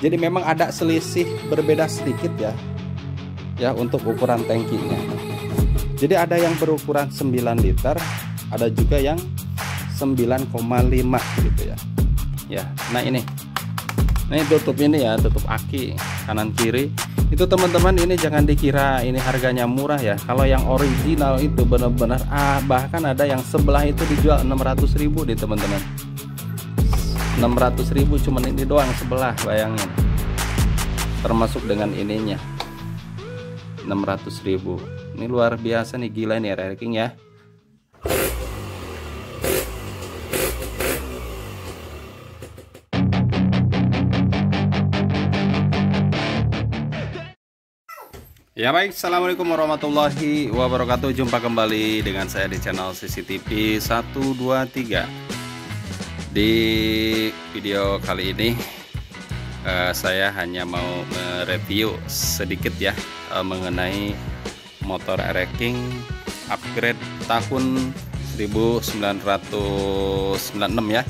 Jadi memang ada selisih berbeda sedikit ya untuk ukuran tangkinya. Jadi ada yang berukuran 9 liter, ada juga yang 9,5 gitu ya. Ya, nah ini tutup ini ya, tutup aki kanan kiri. Itu teman-teman, ini jangan dikira ini harganya murah ya. Kalau yang original itu benar-benar bahkan ada yang sebelah itu dijual 600.000 nih teman-teman. 600.000 cuman ini doang sebelah, bayangin. Termasuk dengan ininya 600.000. Ini luar biasa nih, gila nih ranking ya. Ya baik, assalamualaikum warahmatullahi wabarakatuh. Jumpa kembali dengan saya di channel CCTV 123. Di video kali ini saya hanya mau mereview sedikit ya mengenai motor Ereking upgrade tahun 1996 ya.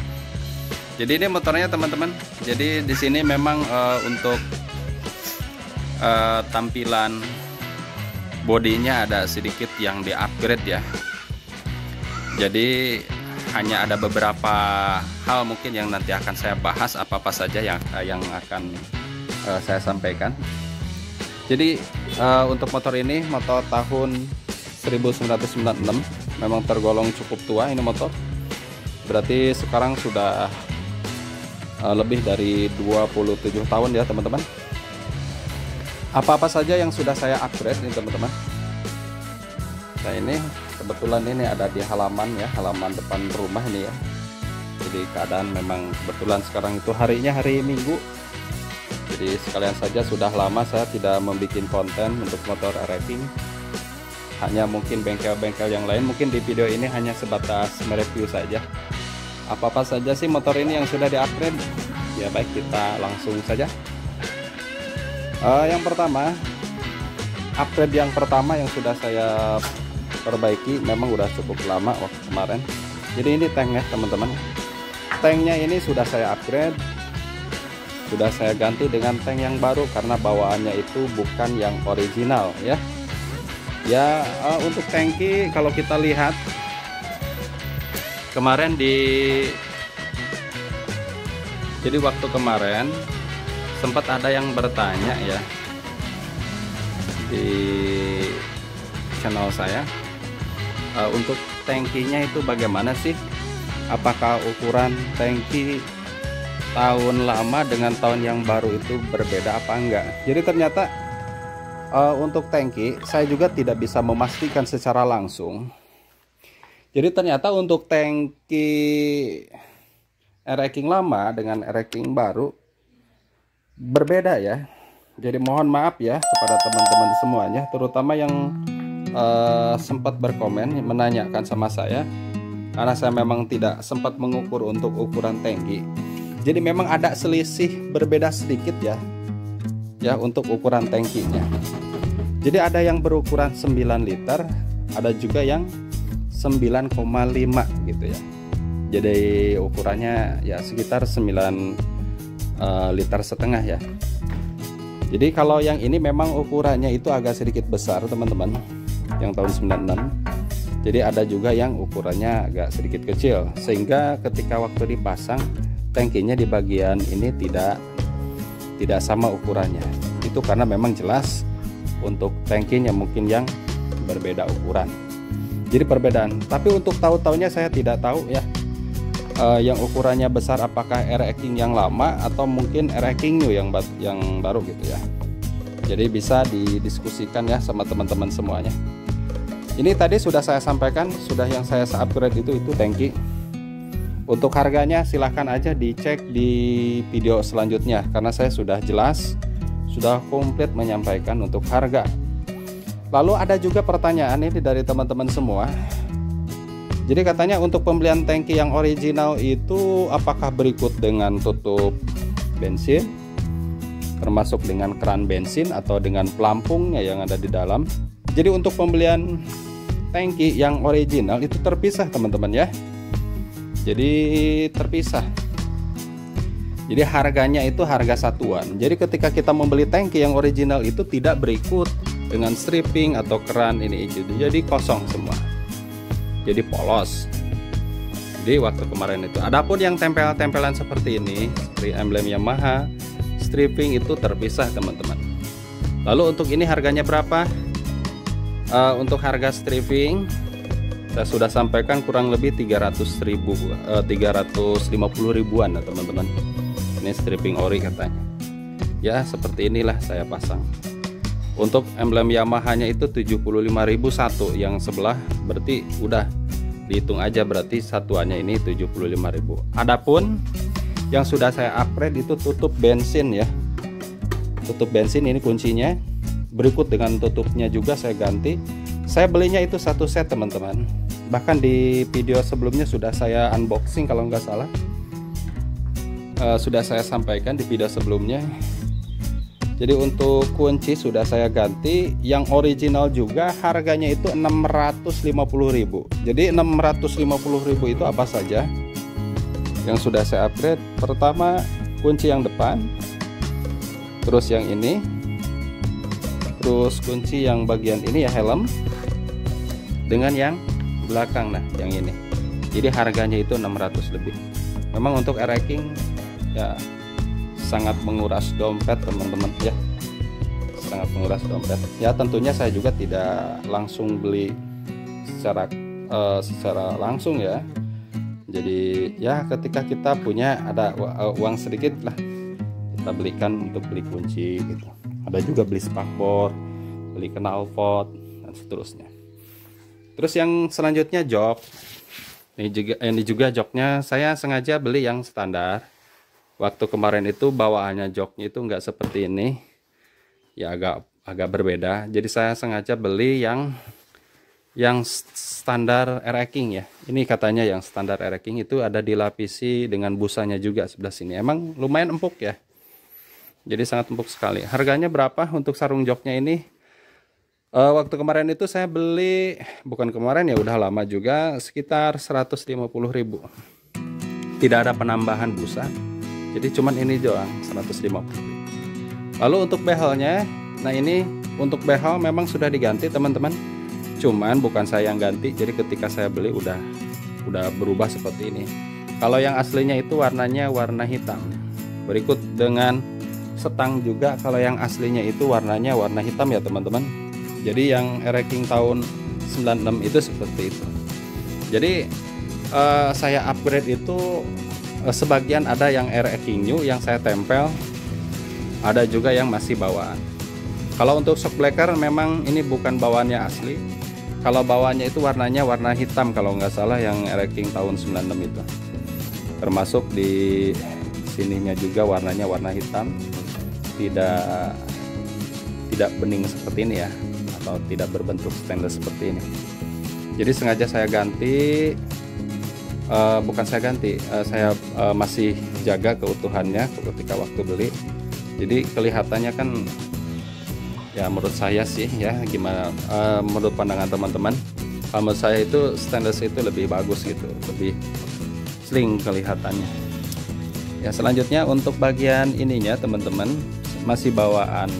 Jadi ini motornya teman-teman. Jadi di sini memang untuk tampilan bodinya ada sedikit yang di-upgrade ya. Jadi hanya ada beberapa hal mungkin yang nanti akan saya bahas, apa-apa saja yang akan saya sampaikan. Jadi untuk motor ini, motor tahun 1996, memang tergolong cukup tua ini motor. Berarti sekarang sudah lebih dari 27 tahun ya teman-teman. Apa-apa saja yang sudah saya upgrade nih teman-teman. Nah ini kebetulan ini ada di halaman ya, halaman depan rumah ini ya. Jadi keadaan memang kebetulan sekarang itu harinya hari Minggu. Jadi sekalian saja sudah lama saya tidak membuat konten untuk motor Ereking. Hanya mungkin bengkel-bengkel yang lain, mungkin di video ini hanya sebatas mereview saja. Apa-apa saja sih motor ini yang sudah di-upgrade? Ya baik, kita langsung saja. Yang pertama, upgrade yang pertama yang sudah saya perbaiki, memang udah cukup lama waktu kemarin. Jadi ini tank ya teman-teman. Tanknya ini sudah saya upgrade, sudah saya ganti dengan tank yang baru karena bawaannya itu bukan yang original ya. Ya untuk tangki kalau kita lihat kemarin jadi waktu kemarin sempat ada yang bertanya ya di channel saya untuk tangkinya itu bagaimana sih, apakah ukuran tangki tahun lama dengan tahun yang baru itu berbeda apa enggak. Jadi ternyata untuk tangki saya juga tidak bisa memastikan secara langsung. Jadi ternyata untuk tangki Ereking lama dengan Ereking baru berbeda ya. Jadi mohon maaf ya kepada teman-teman semuanya, terutama yang sempat berkomen menanyakan sama saya, karena saya memang tidak sempat mengukur untuk ukuran tangki. Jadi memang ada selisih berbeda sedikit ya untuk ukuran tangkinya. Jadi ada yang berukuran 9 liter, ada juga yang 9,5 gitu ya. Jadi ukurannya ya sekitar 9,5 liter ya. Jadi kalau yang ini memang ukurannya itu agak sedikit besar teman-teman, yang tahun 96. Jadi ada juga yang ukurannya agak sedikit kecil, sehingga ketika waktu dipasang tangkinya di bagian ini tidak sama ukurannya. Itu karena memang jelas untuk tangkinya mungkin yang berbeda ukuran. Jadi perbedaan. Tapi untuk tahun-tahunnya saya tidak tahu ya. Yang ukurannya besar apakah Ereking yang lama atau mungkin Ereking new yang baru gitu ya. Jadi bisa didiskusikan ya sama teman-teman semuanya. Ini tadi sudah saya sampaikan, sudah yang saya upgrade itu tangki. Untuk harganya silahkan aja dicek di video selanjutnya, karena saya sudah jelas, sudah komplit menyampaikan untuk harga. Lalu ada juga pertanyaan ini dari teman-teman semua. Jadi katanya untuk pembelian tangki yang original itu apakah berikut dengan tutup bensin, termasuk dengan keran bensin atau dengan pelampungnya yang ada di dalam. Jadi untuk pembelian tangki yang original itu terpisah teman-teman ya. Jadi terpisah. Jadi harganya itu harga satuan. Jadi ketika kita membeli tangki yang original itu tidak berikut dengan stripping atau keran ini itu. Jadi kosong semua. Jadi polos. Jadi waktu kemarin itu. Adapun yang tempel-tempelan seperti ini, seperti emblem Yamaha, stripping itu terpisah teman-teman. Lalu untuk ini harganya berapa? Untuk harga stripping saya sudah sampaikan kurang lebih 350 ribuan ya teman-teman. Ini stripping ori katanya. Ya seperti inilah saya pasang. Untuk emblem Yamaha-nya itu 75.000 satu, yang sebelah berarti udah dihitung aja, berarti satuannya ini 75.000. Adapun yang sudah saya upgrade itu tutup bensin ya. Tutup bensin ini kuncinya. Berikut dengan tutupnya juga saya ganti. Saya belinya itu satu set teman-teman. Bahkan di video sebelumnya sudah saya unboxing kalau nggak salah. Sudah saya sampaikan di video sebelumnya. Jadi untuk kunci sudah saya ganti. Yang original juga harganya itu 650.000. Jadi 650.000 itu apa saja yang sudah saya upgrade? Pertama kunci yang depan, terus yang ini, terus kunci yang bagian ini ya helm, dengan yang belakang nah yang ini. Jadi harganya itu 600 lebih. Memang untuk racking ya sangat menguras dompet teman-teman ya, sangat menguras dompet ya. Tentunya saya juga tidak langsung beli secara langsung ya. Jadi ya ketika kita punya ada uang sedikit lah, kita belikan untuk beli kunci gitu. Ada juga beli spakbor, beli knalpot dan seterusnya. Terus yang selanjutnya jok. Ini juga joknya saya sengaja beli yang standar. Waktu kemarin itu bawaannya joknya itu enggak seperti ini. Ya agak berbeda. Jadi saya sengaja beli yang standar racking ya. Ini katanya yang standar racking itu ada dilapisi dengan busanya juga sebelah sini. Emang lumayan empuk ya. Jadi sangat empuk sekali. Harganya berapa untuk sarung joknya ini? Waktu kemarin itu saya beli, bukan kemarin ya, udah lama juga, sekitar 150.000. Tidak ada penambahan busa. Jadi cuman ini doang 150.000. Lalu untuk behelnya, nah ini untuk behel memang sudah diganti teman-teman. Cuman bukan saya yang ganti. Jadi ketika saya beli udah berubah seperti ini. Kalau yang aslinya itu warnanya warna hitam. Berikut dengan setang juga, kalau yang aslinya itu warnanya warna hitam ya teman-teman. Jadi yang racking tahun 96 itu seperti itu. Jadi saya upgrade itu sebagian ada yang racking new yang saya tempel, ada juga yang masih bawaan. Kalau untuk shock breaker memang ini bukan bawaannya asli. Kalau bawaannya itu warnanya warna hitam kalau nggak salah, yang racking tahun 96 itu. Termasuk di sininya juga warnanya warna hitam. Tidak bening seperti ini ya, atau tidak berbentuk stainless seperti ini. Jadi sengaja saya ganti, bukan saya ganti, saya masih jaga keutuhannya ketika waktu beli. Jadi kelihatannya kan ya menurut saya sih ya, gimana menurut pandangan teman-teman, kalau menurut saya itu stainless itu lebih bagus gitu, lebih sling kelihatannya. Ya selanjutnya untuk bagian ininya teman-teman masih bawaan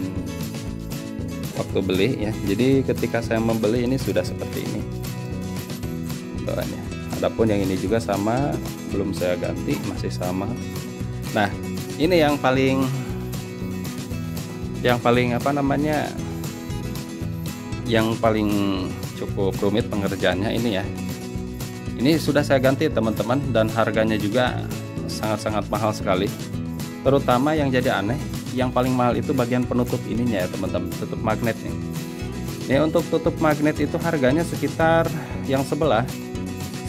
waktu beli ya. Jadi ketika saya membeli ini sudah seperti ini bawaannya. Adapun yang ini juga sama, belum saya ganti, masih sama. Nah ini yang paling apa namanya, yang paling cukup rumit pengerjaannya ini ya. Ini sudah saya ganti teman-teman, dan harganya juga sangat-sangat mahal sekali. Terutama yang jadi aneh, yang paling mahal itu bagian penutup ininya ya teman-teman, tutup magnetnya. Ini untuk tutup magnet itu harganya sekitar yang sebelah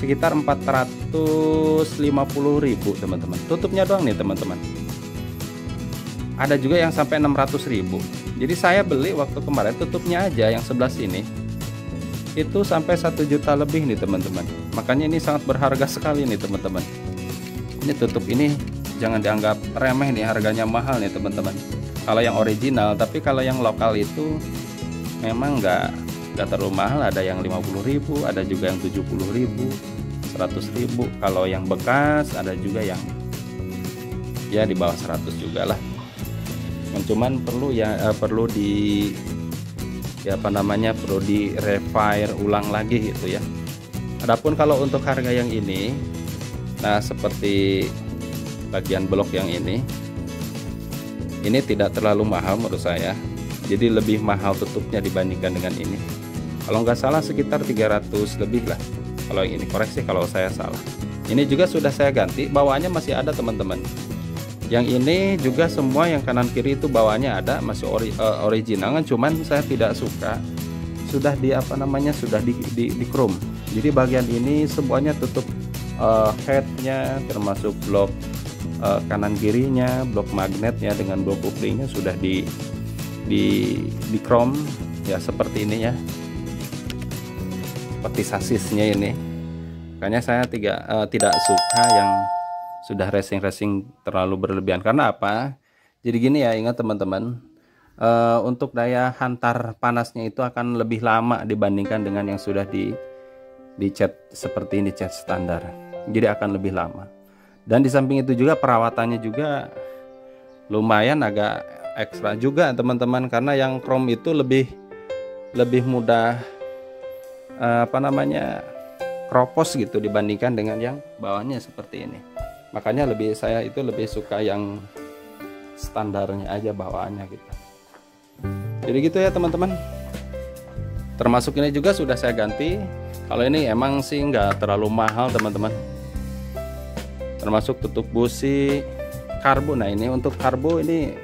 sekitar 450.000 teman-teman. Tutupnya doang nih teman-teman. Ada juga yang sampai 600.000. Jadi saya beli waktu kemarin tutupnya aja yang sebelah sini itu sampai 1 juta lebih nih teman-teman. Makanya ini sangat berharga sekali nih teman-teman. Ini tutup ini jangan dianggap remeh nih, harganya mahal nih teman-teman. Kalau yang original, tapi kalau yang lokal itu memang nggak terlalu mahal. Ada yang 50.000, ada juga yang 70.000, 100.000. Kalau yang bekas ada juga yang ya di bawah 100 juga lah. Cuman perlu ya perlu di ya apa namanya, perlu di refire ulang lagi gitu ya. Adapun kalau untuk harga yang ini, nah seperti bagian blok yang ini tidak terlalu mahal menurut saya. Jadi lebih mahal tutupnya dibandingkan dengan ini. Kalau nggak salah sekitar 300 lebih lah. Kalau yang ini, koreksi kalau saya salah. Ini juga sudah saya ganti, bawaannya masih ada teman-teman. Yang ini juga semua yang kanan kiri itu bawaannya ada, masih original kan, cuman saya tidak suka sudah di apa namanya, sudah di chrome. Jadi bagian ini semuanya tutup headnya, termasuk blok kanan kirinya, blok magnetnya dengan blok couplingnya sudah di chrome ya, seperti ini ya, seperti sasisnya ini. Makanya saya tidak suka yang sudah racing terlalu berlebihan. Karena apa? Jadi gini ya, ingat teman-teman, untuk daya hantar panasnya itu akan lebih lama dibandingkan dengan yang sudah di cat seperti ini, cat standar. Jadi akan lebih lama. Dan di samping itu juga perawatannya juga lumayan agak ekstra juga teman-teman, karena yang chrome itu lebih mudah apa namanya, kropos gitu dibandingkan dengan yang bawahnya seperti ini. Makanya saya itu lebih suka yang standarnya aja bawaannya gitu. Jadi gitu ya teman-teman. Termasuk ini juga sudah saya ganti. Kalau ini emang sih nggak terlalu mahal teman-teman. Termasuk tutup busi karbo. Nah ini untuk karbo ini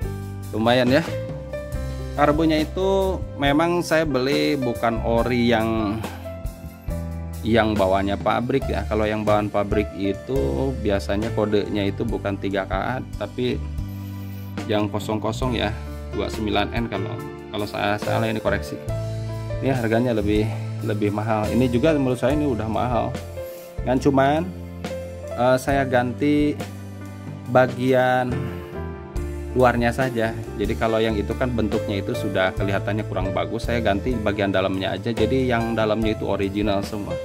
lumayan ya. Karbonya itu memang saya beli bukan ori yang bawahnya pabrik ya. Kalau yang bawaan pabrik itu biasanya kodenya itu bukan 3KA tapi yang 00 ya, 29N kalau saya salah ini koreksi. Ini harganya lebih mahal. Ini juga menurut saya ini udah mahal. Dan cuman saya ganti bagian luarnya saja. Jadi kalau yang itu kan bentuknya itu sudah kelihatannya kurang bagus, saya ganti bagian dalamnya aja. Jadi yang dalamnya itu original semua.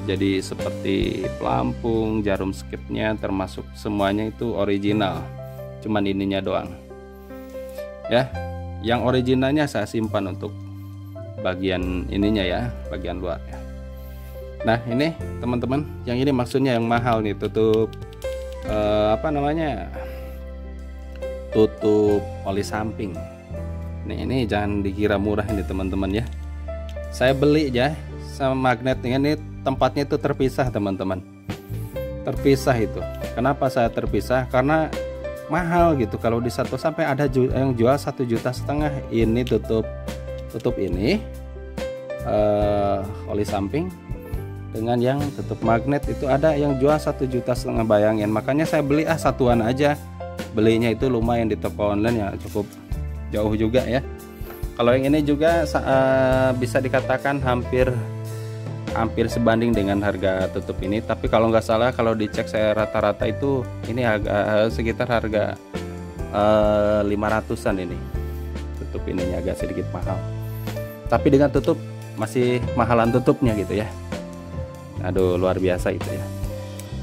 Jadi seperti pelampung, jarum skipnya, termasuk semuanya itu original. Cuman ininya doang. Ya, yang originalnya saya simpan untuk bagian ininya ya, bagian luarnya. Nah ini teman-teman, yang ini maksudnya yang mahal nih, tutup apa namanya, tutup oli samping. Ini jangan dikira murah ini teman-teman ya. Saya beli ya sama magnetnya, ini tempatnya itu terpisah teman-teman, terpisah itu. Kenapa saya terpisah? Karena mahal gitu. Kalau di satu sampai ada yang jual 1,5 juta. Ini tutup ini oli samping dengan yang tutup magnet itu ada yang jual 1,5 juta, bayangin. Makanya saya beli satuan aja. Belinya itu lumayan di toko online ya, cukup jauh juga ya. Kalau yang ini juga bisa dikatakan hampir sebanding dengan harga tutup ini. Tapi kalau nggak salah, kalau dicek saya rata-rata itu ini sekitar harga 500-an ini. Tutup ininya agak sedikit mahal. Tapi dengan tutup masih mahalan tutupnya gitu ya. Aduh luar biasa itu ya.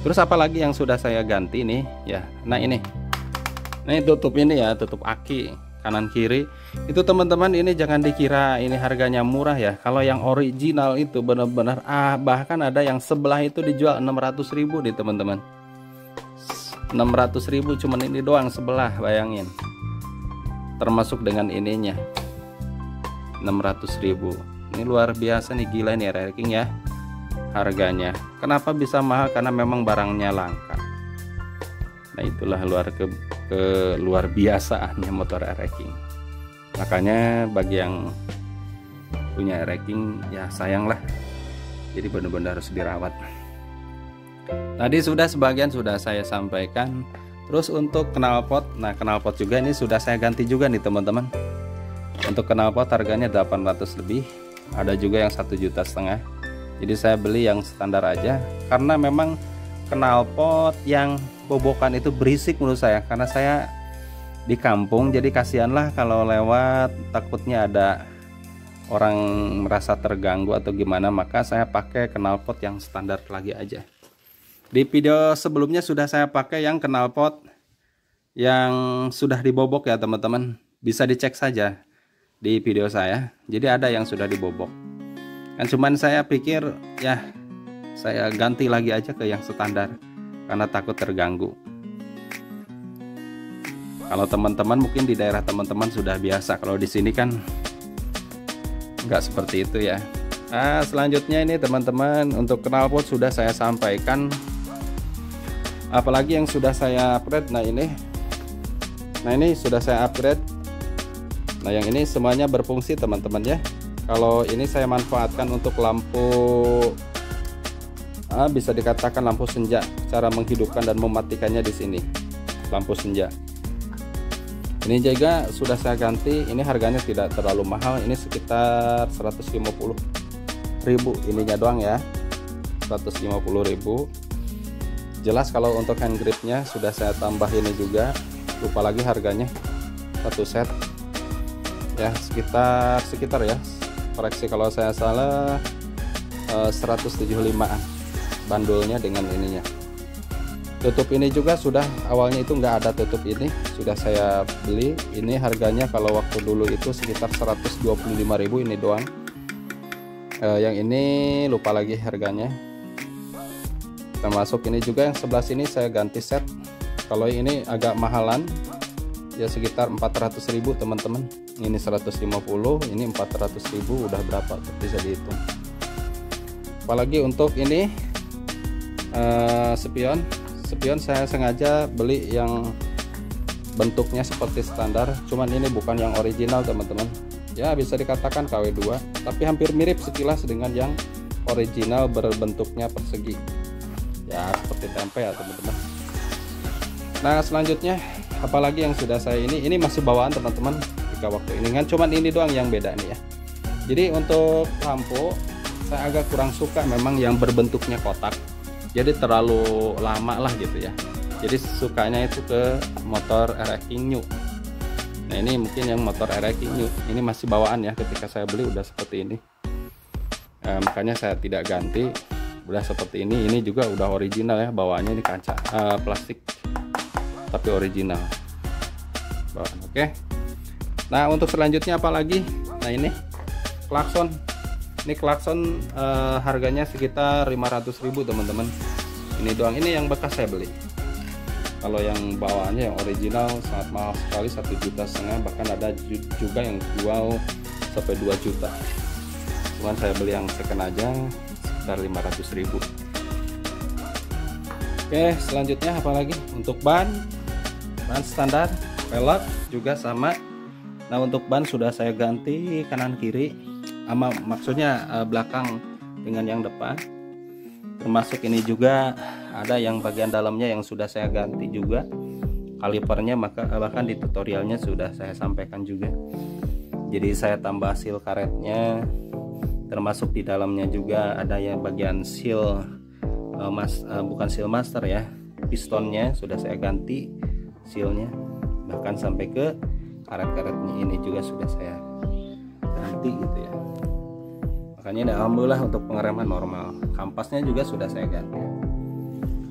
Terus apalagi yang sudah saya ganti nih ya. Nah ini tutup ini ya, tutup aki kanan kiri itu teman-teman, ini jangan dikira ini harganya murah ya. Kalau yang original itu benar-benar bahkan ada yang sebelah itu dijual 600.000 nih teman-teman. 600.000 cuman ini doang sebelah, bayangin. Termasuk dengan ininya 600.000. Ini luar biasa nih, gila nih ranking ya harganya. Kenapa bisa mahal? Karena memang barangnya langka. Nah itulah luar biasaannya motor ranking. Makanya bagi yang punya ranking ya sayang lah. Jadi benar-benar harus dirawat. Tadi sebagian sudah saya sampaikan. Terus untuk knalpot, nah knalpot juga ini sudah saya ganti juga nih teman-teman. Untuk knalpot harganya 800 lebih. Ada juga yang 1,5 juta. Jadi saya beli yang standar aja, karena memang knalpot yang bobokan itu berisik menurut saya. Karena saya di kampung, jadi kasihanlah kalau lewat, takutnya ada orang merasa terganggu atau gimana. Maka saya pakai knalpot yang standar lagi aja. Di video sebelumnya sudah saya pakai yang knalpot yang sudah dibobok ya teman-teman, bisa dicek saja di video saya. Jadi ada yang sudah dibobok kan, cuman saya pikir ya saya ganti lagi aja ke yang standar karena takut terganggu. Kalau teman-teman mungkin di daerah teman-teman sudah biasa, kalau di sini kan nggak seperti itu ya. Nah, selanjutnya ini teman-teman, untuk knalpot sudah saya sampaikan, apalagi yang sudah saya upgrade. Nah ini sudah saya upgrade. Nah yang ini semuanya berfungsi teman-teman ya. Kalau ini saya manfaatkan untuk lampu, bisa dikatakan lampu senja, cara menghidupkan dan mematikannya di sini, lampu senja. Ini juga sudah saya ganti. Ini harganya tidak terlalu mahal, ini sekitar 150.000 ininya doang ya, 150.000. Jelas kalau untuk hand gripnya sudah saya tambah ini juga, lupa lagi harganya, satu set ya sekitar ya, koreksi kalau saya salah, 175an bandulnya dengan ininya. Tutup ini juga sudah, awalnya itu nggak ada tutup ini, sudah saya beli. Ini harganya kalau waktu dulu itu sekitar 125.000 ini doang. Yang ini lupa lagi harganya. Termasuk ini juga yang sebelah sini saya ganti set. Kalau ini agak mahalan ya, sekitar 400.000 teman-teman. Ini 150, ini 400.000, udah berapa bisa dihitung. Apalagi untuk ini spion saya sengaja beli yang bentuknya seperti standar, cuman ini bukan yang original teman-teman ya, bisa dikatakan KW2 tapi hampir mirip sekilas dengan yang original, berbentuknya persegi ya, seperti tempe ya teman-teman. Nah selanjutnya apalagi yang sudah saya ini masih bawaan teman-teman ketika waktu ini kan, cuman ini doang yang beda nih ya. Jadi untuk lampu saya agak kurang suka memang yang berbentuknya kotak, jadi terlalu lama lah gitu ya. Jadi sukanya itu ke motor RX King New. Nah ini mungkin yang motor RX King New ini masih bawaan ya, ketika saya beli udah seperti ini. Makanya saya tidak ganti, udah seperti ini. Ini juga udah original ya, bawaannya ini kaca plastik tapi original bawaan. Oke. Nah untuk selanjutnya apa lagi? Nah ini klakson. Ini klakson harganya sekitar 500.000 teman-teman. Ini doang, ini yang bekas saya beli. Kalau yang bawaannya yang original sangat mahal sekali, 1,5 juta, bahkan ada juga yang jual sampai 2 juta. Cuman saya beli yang second aja sekitar 500.000. Oke selanjutnya apa lagi? Untuk ban standar, velg juga sama. Nah untuk ban sudah saya ganti kanan kiri, maksudnya belakang dengan yang depan. Termasuk ini juga ada yang bagian dalamnya yang sudah saya ganti juga, kalipernya bahkan di tutorialnya sudah saya sampaikan juga. Jadi saya tambah seal karetnya, termasuk di dalamnya juga ada yang bagian seal bukan seal master ya, pistonnya sudah saya ganti sealnya, bahkan sampai ke karet-karetnya ini juga sudah saya ganti gitu ya. Makanya alhamdulillah untuk pengereman normal. Kampasnya juga sudah saya ganti.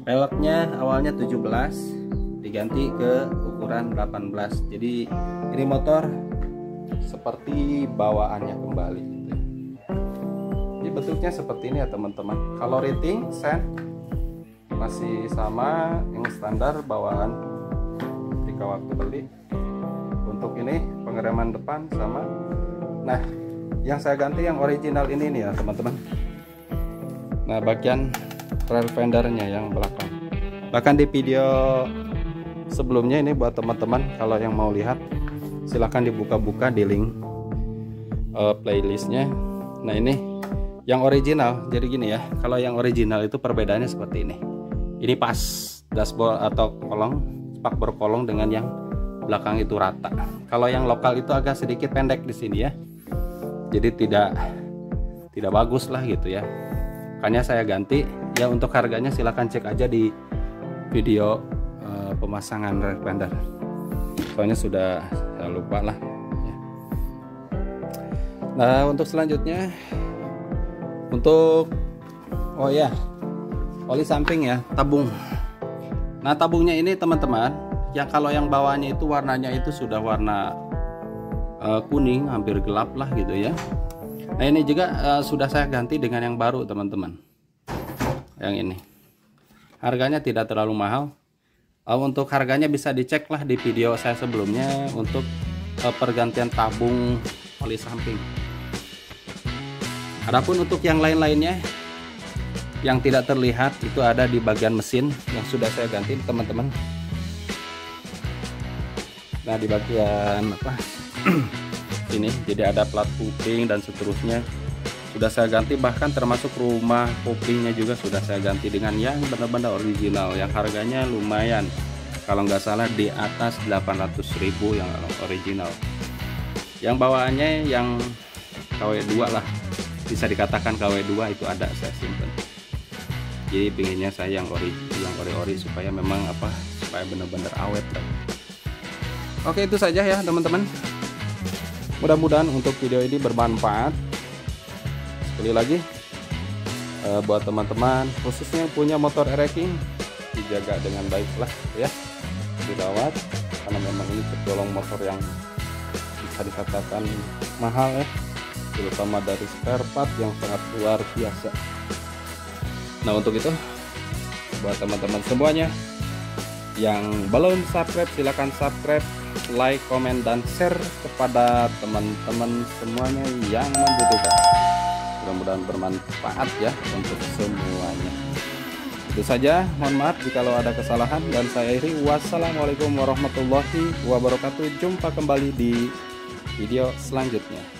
Velgnya awalnya 17 diganti ke ukuran 18. Jadi ini motor seperti bawaannya kembali gitu. Jadi bentuknya seperti ini ya teman-teman. Kalau rating sen masih sama yang standar bawaan ketika waktu beli. Untuk ini pengereman depan sama. Nah yang saya ganti yang original ini nih ya teman-teman. Nah bagian rail fendernya yang belakang, bahkan di video sebelumnya ini buat teman-teman kalau yang mau lihat silahkan dibuka-buka di link playlistnya. Nah ini yang original, jadi gini ya, kalau yang original itu perbedaannya seperti ini. Ini pas dashboard atau kolong, spak berkolong dengan yang belakang itu rata. Kalau yang lokal itu agak sedikit pendek di sini ya. Jadi tidak bagus lah gitu ya. Makanya saya ganti ya. Untuk harganya silahkan cek aja di video pemasangan rail fender. Soalnya sudah saya lupa lah ya. Nah untuk selanjutnya untuk oh ya oli samping ya, tabung. Nah tabungnya ini teman-teman yang kalau yang bawahnya itu warnanya itu sudah warna kuning, hampir gelap lah gitu ya. Nah ini juga sudah saya ganti dengan yang baru teman-teman. Yang ini harganya tidak terlalu mahal. Untuk harganya bisa dicek lah di video saya sebelumnya untuk pergantian tabung oli samping. Adapun untuk yang lain-lainnya yang tidak terlihat itu ada di bagian mesin yang sudah saya ganti teman-teman. Nah di bagian apa ini jadi ada plat kuping dan seterusnya sudah saya ganti, bahkan termasuk rumah koplingnya juga sudah saya ganti dengan yang benar-benar original yang harganya lumayan, kalau nggak salah di atas 800.000 yang original. Yang bawaannya yang KW2 lah, bisa dikatakan KW2 itu ada saya simpen. Jadi pinginnya saya yang ori supaya memang apa, supaya benar-benar awet lah. Oke itu saja ya teman-teman. Mudah-mudahan untuk video ini bermanfaat. Sekali lagi buat teman-teman khususnya yang punya motor racing, dijaga dengan baik lah ya, dirawat, karena memang ini tergolong motor yang bisa dikatakan mahal ya, terutama dari spare part yang sangat luar biasa. Nah untuk itu buat teman-teman semuanya yang belum subscribe, silahkan subscribe, like, komen, dan share kepada teman-teman semuanya yang membutuhkan. Mudah-mudahan bermanfaat ya untuk semuanya. Itu saja, mohon maaf jika ada kesalahan, dan saya akhiri. Wassalamualaikum warahmatullahi wabarakatuh. Jumpa kembali di video selanjutnya.